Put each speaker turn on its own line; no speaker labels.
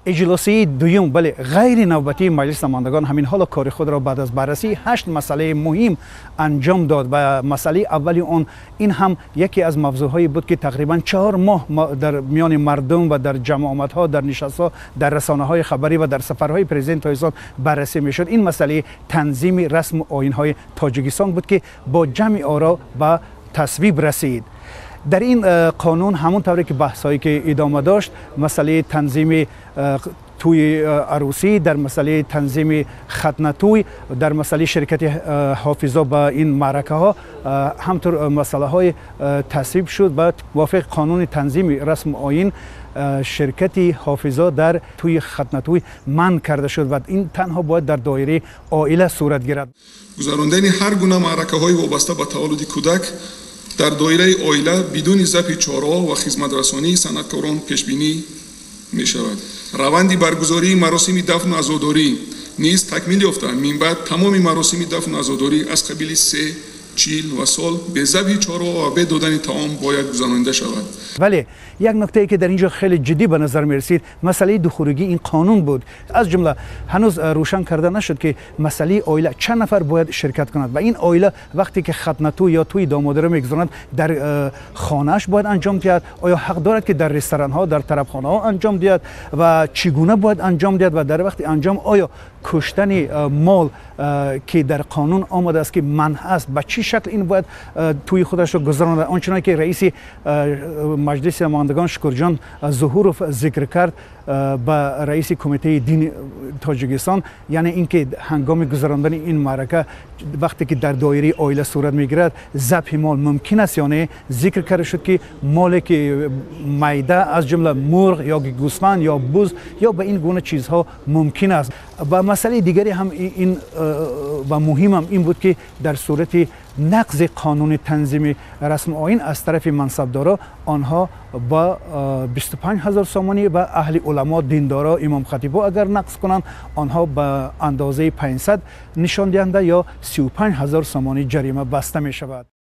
اجلاسی دوم بله غیر نوبتی مجلس نمایندگان همین حال کار خود را بعد از بررسی 8 مسئله مهم انجام داد و مسئله اولی اون این هم یکی از موضوعهایی بود که تقریبا 4 ماه در میان مردم و در جمعیت‌ها در نشست‌ها در رسانه‌های خبری و در سفرهای پرزیدنت تاجیکستان بررسی می‌شد. این مسئله تنظیم رسم و آیین‌های تاجیکستان بود که با جمع آرا به تصویب رسید. در این قانون همون طوری که بحثایی که ادامه داشت مسئله تنظیم توی عروسی، در مسئله تنظیم ختنه توی، در مسئله شرکت حافظا به این معرکه ها همطور مسئله های تصویب شد و وافق قانون تنظیم رسم آیین شرکت حافظا در توی ختنه توی منع کرده شد و این تنها باید در دایره عائله صورت گیرد.
گذراندن هر گونه معرکه های وابسته به تولد کودک در دایره عائله بدون ضبط چهارراه و خدمت رسانی صنعتکاران پیش بینی می شود. روند برگزاری مراسم دفن و عزاداری نیز تکمیل یافته. من بعد تمام مراسم دفن و عزاداری از قبیل 3 40 و سال به ذبح چهارراه و به دادن طعام باید گذرانده شود.
ولی یک نکته ای که در اینجا خیلی جدی به نظر می رسید مسئله دخورگی این قانون بود. از جمله هنوز روشن کرده نشد که مسئله عائله چند نفر باید شرکت کند و این عائله وقتی که ختنه تو یا توی دامادی را میگذراند در خانهش باید انجام دهد. آیا حق دارد که در رستوران ها در طرفخانه ها انجام دهد و چگونه باید انجام دهد و در وقت انجام آیا کشتن مال که در قانون آمده است که منع است به چه شکل این باید توی خودش رو گذراند. آنچنانی که رئیس مجلس نمایندگان شکرجان ظهورف ذکر کرد به رئیس کمیته دین تاجیکستان، یعنی اینکه هنگام گذراندن این معرکه وقتی که در دایره عائله صورت میگیرد ذبح مال ممکن است یا نه، ذکر کرده شد که مالی که میده از جمله مرغ یا گوسفند یا بز یا به این گونه چیزها ممکن است. و مسئله دیگری هم این و مهم هم این بود که در صورت نقض قانون تنظیم رسم آیین از طرف منصبدارا آنها با 25,000 سامانی و اهل علما دیندارا امام خطیبا اگر نقض کنند آنها به اندازه 500 نشان دهنده یا 35,000 سامانی جریمه بسته می شود.